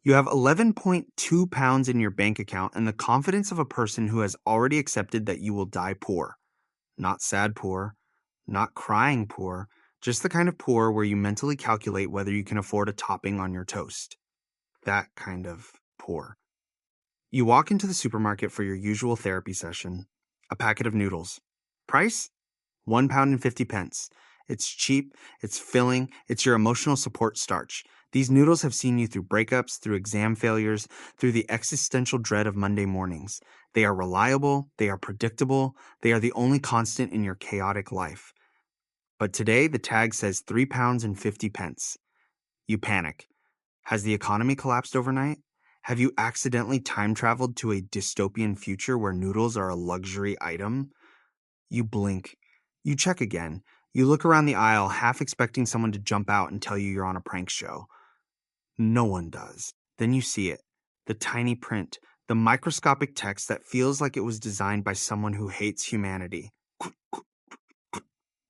You have 11.2 pounds in your bank account and the confidence of a person who has already accepted that you will die poor. Not sad poor, not crying poor, just the kind of poor where you mentally calculate whether you can afford a topping on your toast. That kind of poor. You walk into the supermarket for your usual therapy session. A packet of noodles. Price? £1.50. It's cheap, it's filling, it's your emotional support starch. These noodles have seen you through breakups, through exam failures, through the existential dread of Monday mornings. They are reliable, they are predictable, they are the only constant in your chaotic life. But today, the tag says £3.50. You panic. Has the economy collapsed overnight? Have you accidentally time traveled to a dystopian future where noodles are a luxury item? You blink. You check again. You look around the aisle, half expecting someone to jump out and tell you you're on a prank show. No one does. Then you see it. The tiny print. The microscopic text that feels like it was designed by someone who hates humanity.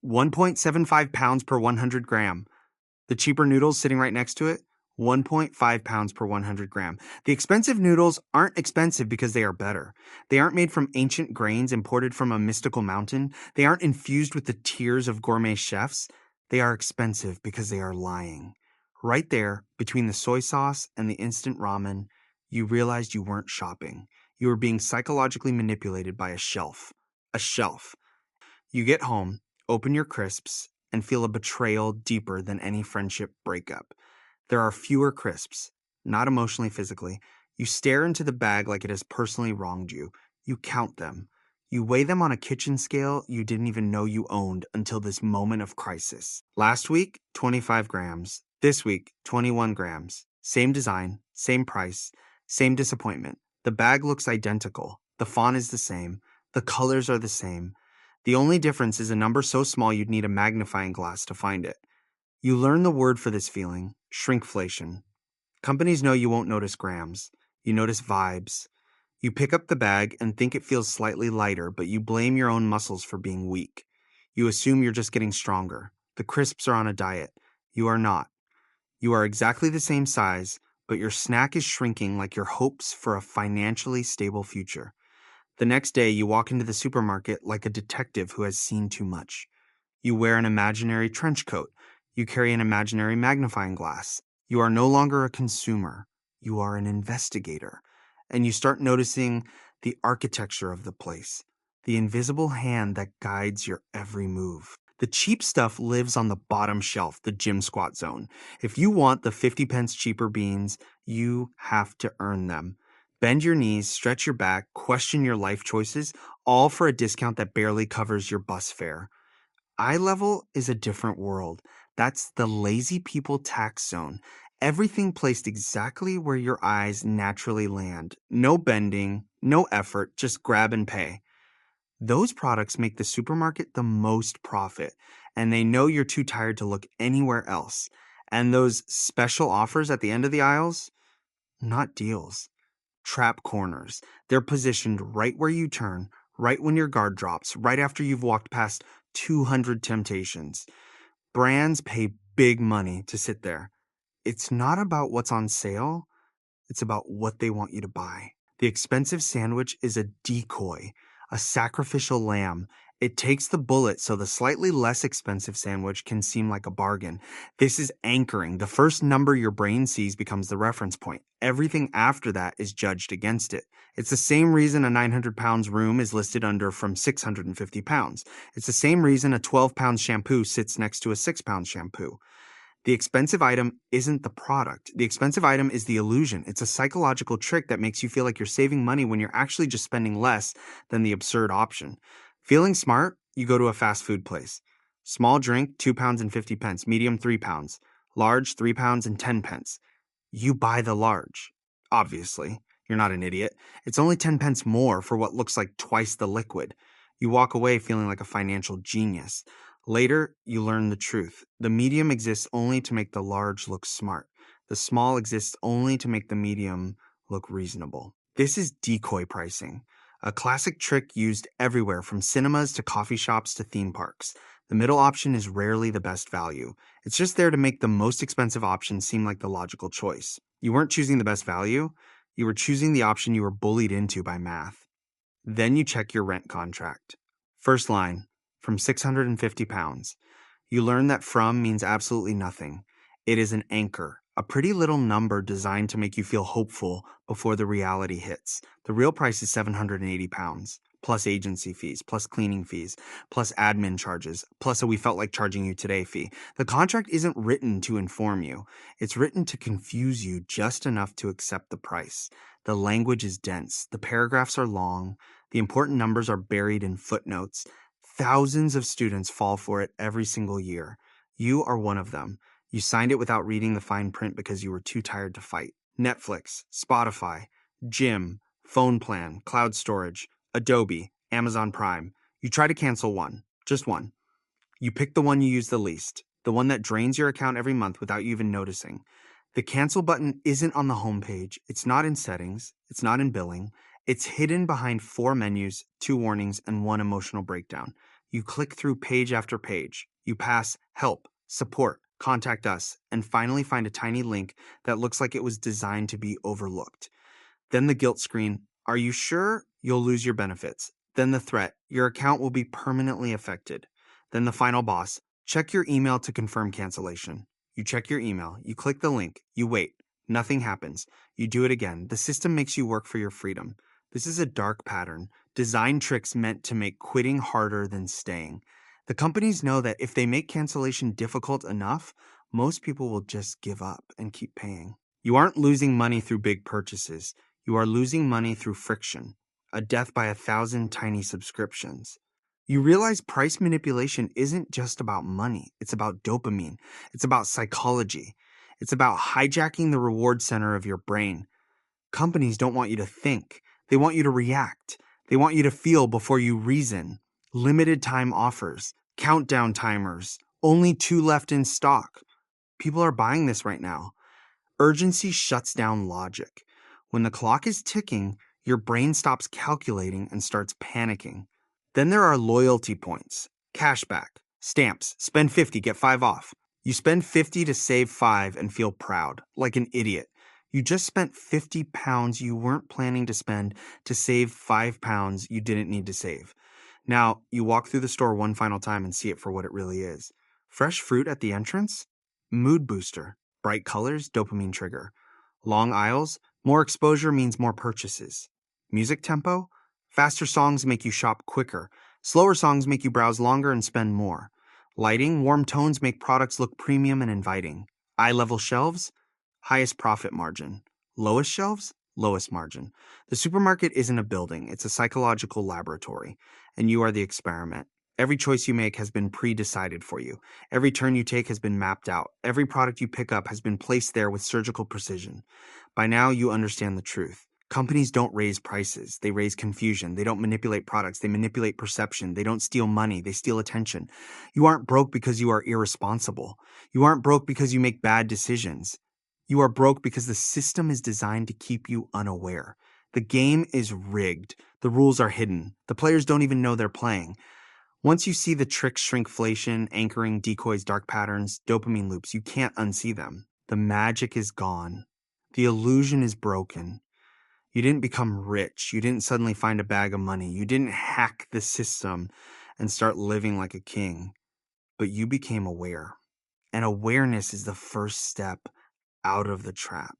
1.75 pounds per 100 gram. The cheaper noodles sitting right next to it, 1.5 pounds per 100 gram. The expensive noodles aren't expensive because they are better. They aren't made from ancient grains imported from a mystical mountain. They aren't infused with the tears of gourmet chefs. They are expensive because they are lying. Right there, between the soy sauce and the instant ramen, you realized you weren't shopping. You were being psychologically manipulated by a shelf. A shelf. You get home, open your crisps, and feel a betrayal deeper than any friendship breakup. There are fewer crisps, not emotionally, physically. You stare into the bag like it has personally wronged you. You count them. You weigh them on a kitchen scale you didn't even know you owned until this moment of crisis. Last week, 25 grams. This week, 21 grams. Same design, same price, same disappointment. The bag looks identical. The font is the same. The colors are the same. The only difference is a number so small you'd need a magnifying glass to find it. You learn the word for this feeling, shrinkflation. Companies know you won't notice grams. You notice vibes. You pick up the bag and think it feels slightly lighter, but you blame your own muscles for being weak. You assume you're just getting stronger. The crisps are on a diet. You are not. You are exactly the same size, but your snack is shrinking like your hopes for a financially stable future. The next day, you walk into the supermarket like a detective who has seen too much. You wear an imaginary trench coat. You carry an imaginary magnifying glass. You are no longer a consumer. You are an investigator. And you start noticing the architecture of the place, the invisible hand that guides your every move. The cheap stuff lives on the bottom shelf, the gym squat zone. If you want the 50 pence cheaper beans, you have to earn them. Bend your knees, stretch your back, question your life choices, all for a discount that barely covers your bus fare. Eye level is a different world. That's the lazy people tax zone. Everything placed exactly where your eyes naturally land. No bending, no effort, just grab and pay. Those products make the supermarket the most profit, and they know you're too tired to look anywhere else. And those special offers at the end of the aisles? Not deals. Trap corners. They're positioned right where you turn, right when your guard drops, right after you've walked past 200 temptations. Brands pay big money to sit there. It's not about what's on sale. It's about what they want you to buy. The expensive sandwich is a decoy, a sacrificial lamb. It takes the bullet so the slightly less expensive sandwich can seem like a bargain. This is anchoring. The first number your brain sees becomes the reference point. Everything after that is judged against it. It's the same reason a 900 pounds room is listed under from 650 pounds. It's the same reason a 12-pound shampoo sits next to a 6-pound shampoo. The expensive item isn't the product. The expensive item is the illusion. It's a psychological trick that makes you feel like you're saving money when you're actually just spending less than the absurd option. Feeling smart? You go to a fast food place. Small drink, 2 pounds and 50 pence. Medium, 3 pounds. Large, 3 pounds and 10 pence. You buy the large. Obviously. You're not an idiot. It's only 10 pence more for what looks like twice the liquid. You walk away feeling like a financial genius. Later, you learn the truth. The medium exists only to make the large look smart. The small exists only to make the medium look reasonable. This is decoy pricing, a classic trick used everywhere from cinemas to coffee shops to theme parks. The middle option is rarely the best value. It's just there to make the most expensive option seem like the logical choice. You weren't choosing the best value. You were choosing the option you were bullied into by math. Then you check your rent contract. First line, from 650 pounds. You learn that from means absolutely nothing. It is an anchor, a pretty little number designed to make you feel hopeful before the reality hits. The real price is 780 pounds, plus agency fees, plus cleaning fees, plus admin charges, plus a we felt like charging you today fee. The contract isn't written to inform you. It's written to confuse you just enough to accept the price. The language is dense. The paragraphs are long. The important numbers are buried in footnotes. Thousands of students fall for it every single year. You are one of them. You signed it without reading the fine print because you were too tired to fight. Netflix, Spotify, gym, phone plan, cloud storage, Adobe, Amazon Prime. You try to cancel one, just one. You pick the one you use the least, the one that drains your account every month without you even noticing. The cancel button isn't on the homepage. It's not in settings. It's not in billing. It's hidden behind 4 menus, 2 warnings, and 1 emotional breakdown. You click through page after page. You pass help, support, contact us, and finally find a tiny link that looks like it was designed to be overlooked. Then the guilt screen, are you sure? You'll lose your benefits. Then the threat, your account will be permanently affected. Then the final boss, check your email to confirm cancellation. You check your email, you click the link, you wait. Nothing happens. You do it again. The system makes you work for your freedom. This is a dark pattern. Design tricks meant to make quitting harder than staying. The companies know that if they make cancellation difficult enough, most people will just give up and keep paying. You aren't losing money through big purchases. You are losing money through friction, a death by 1,000 tiny subscriptions. You realize price manipulation isn't just about money. It's about dopamine. It's about psychology. It's about hijacking the reward center of your brain. Companies don't want you to think. They want you to react. They want you to feel before you reason. Limited time offers, countdown timers, only 2 left in stock. People are buying this right now. Urgency shuts down logic. When the clock is ticking, your brain stops calculating and starts panicking. Then there are loyalty points, cashback, stamps, spend 50, get 5 off. You spend 50 to save 5 and feel proud, like an idiot. You just spent 50 pounds you weren't planning to spend to save 5 pounds you didn't need to save. Now, you walk through the store one final time and see it for what it really is. Fresh fruit at the entrance? Mood booster. Bright colors, dopamine trigger. Long aisles, more exposure means more purchases. Music tempo? Faster songs make you shop quicker. Slower songs make you browse longer and spend more. Lighting, warm tones make products look premium and inviting. Eye-level shelves? Highest profit margin. Lowest shelves? Lowest margin. The supermarket isn't a building, it's a psychological laboratory, and you are the experiment. Every choice you make has been pre-decided for you. Every turn you take has been mapped out. Every product you pick up has been placed there with surgical precision. By now, you understand the truth. Companies don't raise prices. They raise confusion. They don't manipulate products. They manipulate perception. They don't steal money. They steal attention. You aren't broke because you are irresponsible. You aren't broke because you make bad decisions. You are broke because the system is designed to keep you unaware. The game is rigged. The rules are hidden. The players don't even know they're playing. Once you see the tricks, shrinkflation, anchoring, decoys, dark patterns, dopamine loops, you can't unsee them. The magic is gone. The illusion is broken. You didn't become rich. You didn't suddenly find a bag of money. You didn't hack the system and start living like a king. But you became aware. And awareness is the first step out of the trap.